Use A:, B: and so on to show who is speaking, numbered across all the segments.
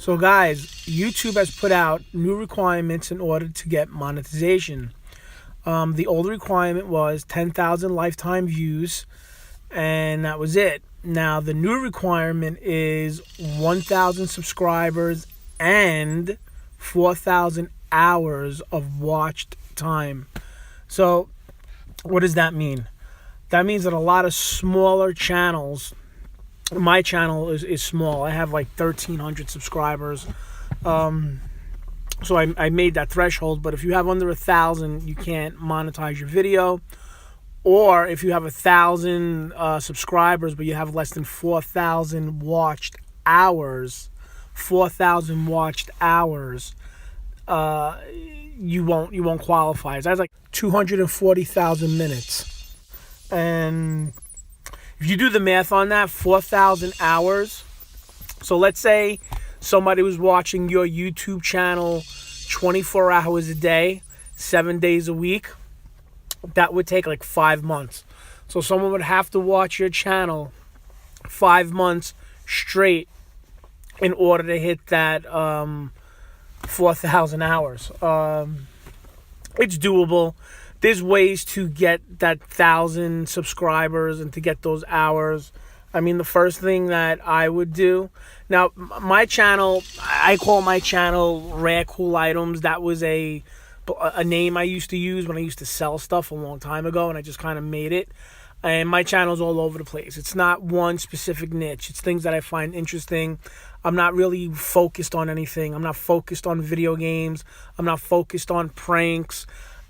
A: So guys, YouTube has put out new requirements in order to get monetization. The old requirement was 10,000 lifetime views, and that was it. Now the new requirement is 1,000 subscribers and 4,000 hours of watched time. So what does that mean? That means that a lot of smaller channels, my channel is small. I have like 1,300 subscribers. So I made that threshold, but if you have under 1,000, you can't monetize your video. Or if you have 1,000 subscribers, but you have less than 4,000 watched hours, you won't qualify. So that's like 240,000 minutes. And if you do the math on that, 4,000 hours. So let's say somebody was watching your YouTube channel 24 hours a day, 7 days a week. That would take like 5 months. So someone would have to watch your channel 5 months straight in order to hit that 4,000 hours. It's doable. There's ways to get that 1,000 subscribers and to get those hours. I mean, the first thing that I would do... Now, my channel, I call my channel Rare Cool Items. That was a name I used to use when I used to sell stuff a long time ago, and I just kind of made it. And my channel's all over the place. It's not one specific niche. It's things that I find interesting. I'm not really focused on anything. I'm not focused on video games. I'm not focused on pranks.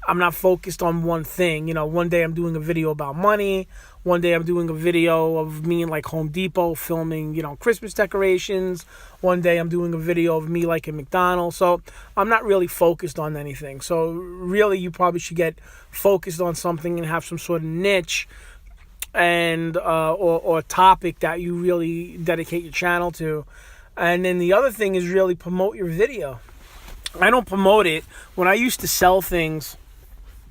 A: I'm not focused on one thing. You know, one day I'm doing a video about money. One day I'm doing a video of me in like Home Depot filming, you know, Christmas decorations. One day I'm doing a video of me like in McDonald's. So I'm not really focused on anything. So really you probably should get focused on something and have some sort of niche and or topic that you really dedicate your channel to. And then the other thing is really promote your video. I don't promote it. When I used to sell things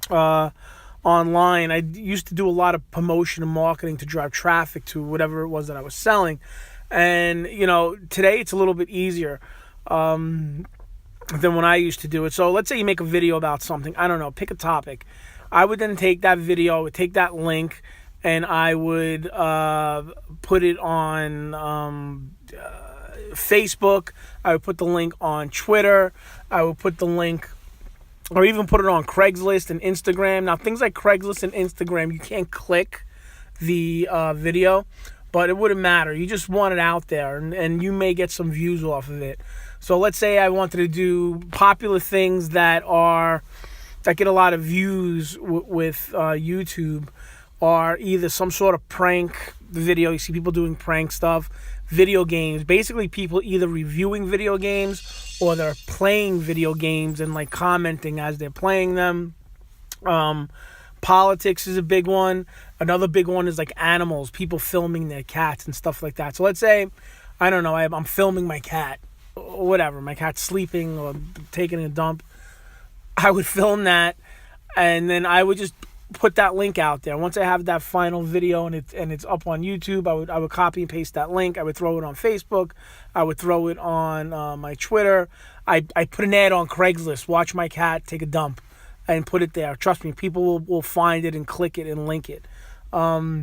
A: online, I used to do a lot of promotion and marketing to drive traffic to whatever it was that I was selling. And, you know, today it's a little bit easier than when I used to do it. So let's say you make a video about something. I don't know, pick a topic. I would then take that video, I would take that link, and I would put it on Facebook. I would put the link on Twitter. I would put the link, or even put it on Craigslist and Instagram. Now, things like Craigslist and Instagram, you can't click the video, but it wouldn't matter. You just want it out there, and you may get some views off of it. So let's say I wanted to do popular things that get a lot of views with YouTube, or either some sort of prank video. You see people doing prank stuff. Video games, basically people either reviewing video games or they're playing video games and like commenting as they're playing them. Politics is a big one. Another big one is like animals, people filming their cats and stuff like that. So let's say, I don't know, I'm filming my cat, or whatever, my cat's sleeping or taking a dump. I would film that, and then I would just put that link out there. Once I have that final video and it's up on YouTube, I would copy and paste that link. I would throw it on Facebook. I would throw it on my Twitter. I put an ad on Craigslist. Watch my cat take a dump, and put it there. Trust me, people will find it and click it and link it. I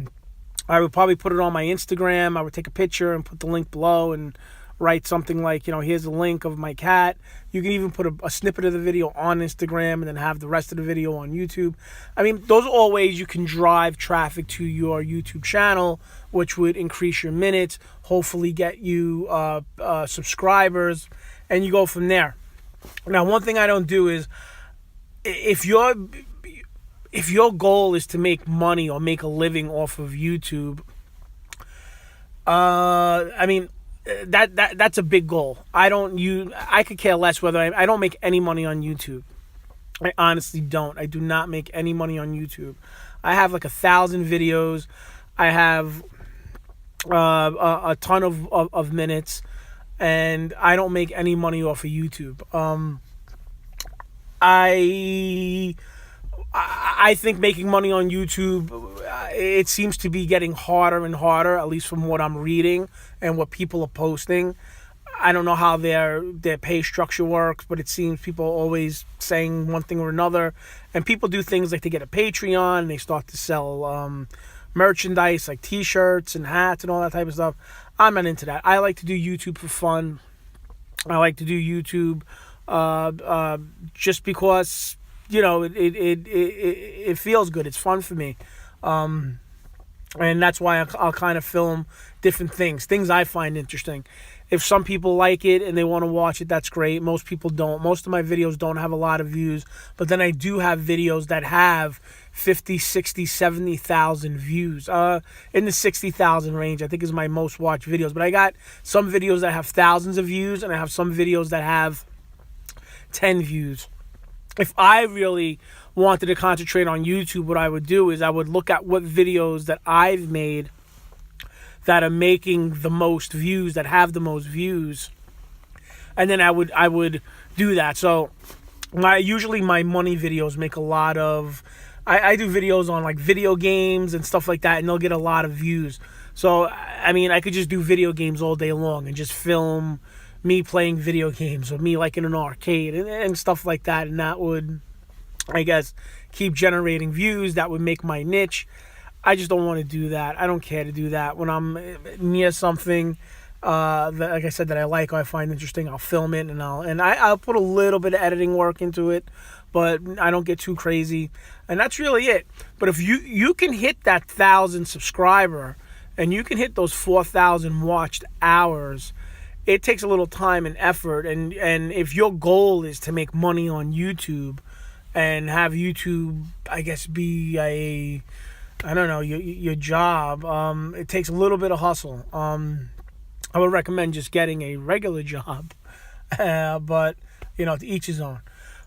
A: would probably put it on my Instagram. I would take a picture and put the link below and write something like, you know, here's a link of my cat. You can even put a snippet of the video on Instagram and then have the rest of the video on YouTube. I mean, those are all ways you can drive traffic to your YouTube channel, which would increase your minutes, hopefully get you subscribers, and you go from there. Now, one thing I don't do is, if your goal is to make money or make a living off of YouTube, I mean, that's a big goal. I could care less whether I don't make any money on YouTube. I honestly don't. I do not make any money on YouTube. I have like 1,000 videos. I have a ton of minutes, and I don't make any money off of YouTube. I think making money on YouTube, it seems to be getting harder and harder, at least from what I'm reading and what people are posting. I don't know how their pay structure works, but it seems people are always saying one thing or another. And people do things like they get a Patreon and they start to sell merchandise like T-shirts and hats and all that type of stuff. I'm not into that. I like to do YouTube for fun. I like to do YouTube just because, it feels good. It's fun for me. And that's why I'll kind of film different things I find interesting. If some people like it and they want to watch it, that's great. Most people don't. Most of my videos don't have a lot of views, but then I do have videos that have 50, 60, 70,000 views. In the 60,000 range, I think is my most watched videos. But I got some videos that have thousands of views, and I have some videos that have 10 views. If I really wanted to concentrate on YouTube, what I would do is I would look at what videos that I've made that are making the most views, that have the most views, and then I would do that. So usually my money videos make a lot of. I do videos on like video games and stuff like that, and they'll get a lot of views. So I mean, I could just do video games all day long and just film me playing video games or me like in an arcade and stuff like that, and that would, I guess, keep generating views. That would make my niche. I just don't want to do that. I don't care to do that. When I'm near something, that, like I said, that I like or I find interesting, I'll film it and I'll put a little bit of editing work into it, but I don't get too crazy. And that's really it. But if you can hit that 1,000 subscriber and you can hit those 4,000 watched hours, it takes a little time and effort. And if your goal is to make money on YouTube and have YouTube, I guess, be your job, it takes a little bit of hustle. I would recommend just getting a regular job, but to each his own.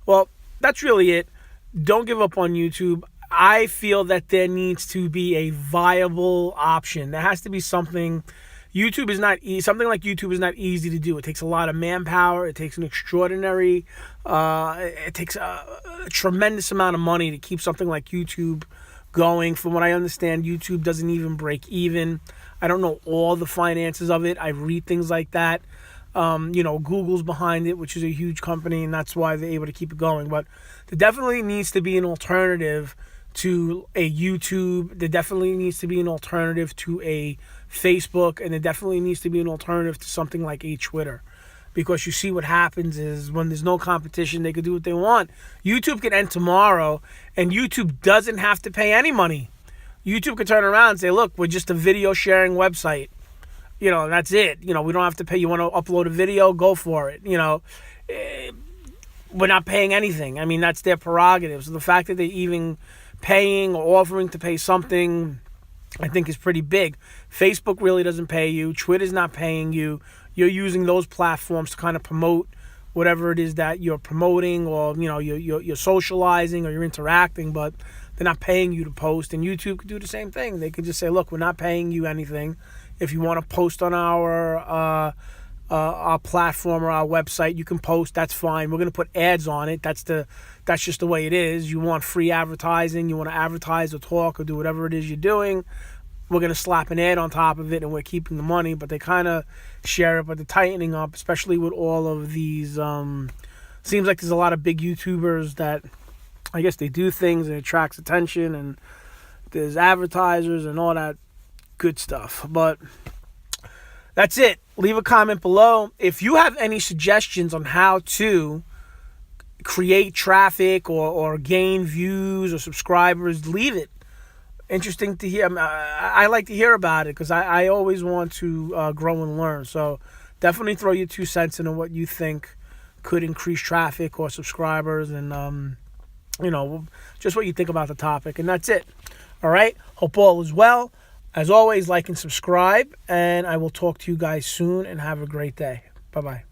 A: Well, that's really it. Don't give up on YouTube. I feel that there needs to be a viable option. There has to be something. YouTube is not something like YouTube is not easy to do. It takes a lot of manpower. It takes an extraordinary. It takes a tremendous amount of money to keep something like YouTube going. From what I understand, YouTube doesn't even break even. I don't know all the finances of it. I read things like that. Google's behind it, which is a huge company, and that's why they're able to keep it going. But there definitely needs to be an alternative to a YouTube. There definitely needs to be an alternative to a Facebook, and there definitely needs to be an alternative to something like a Twitter. Because you see what happens is when there's no competition, they can do what they want. YouTube could end tomorrow, and YouTube doesn't have to pay any money. YouTube could turn around and say, look, we're just a video sharing website. That's it. We don't have to pay. You want to upload a video? Go for it. We're not paying anything. I mean, that's their prerogative. So the fact that they're even paying or offering to pay something, I think is pretty big. Facebook really doesn't pay you. Twitter's not paying you. You're using those platforms to kind of promote whatever it is that you're promoting, or you're socializing or you're interacting, but they're not paying you to post. And YouTube could do the same thing. They could just say, look, we're not paying you anything. If you want to post on our platform or our website, you can post. That's fine. We're going to put ads on it. That's just the way it is. You want free advertising. You want to advertise or talk or do whatever it is you're doing. We're going to slap an ad on top of it, and we're keeping the money. But they kind of share it, but they're tightening up, especially with all of these. Seems like there's a lot of big YouTubers that, I guess, they do things and it attracts attention, and there's advertisers and all that good stuff. But that's it. Leave a comment below. If you have any suggestions on how to create traffic or gain views or subscribers, leave it. Interesting to hear. I like to hear about it because I always want to grow and learn. So definitely throw your 2 cents into what you think could increase traffic or subscribers, and just what you think about the topic. And that's it. All right. Hope all is well. As always, like and subscribe, and I will talk to you guys soon, and have a great day. Bye-bye.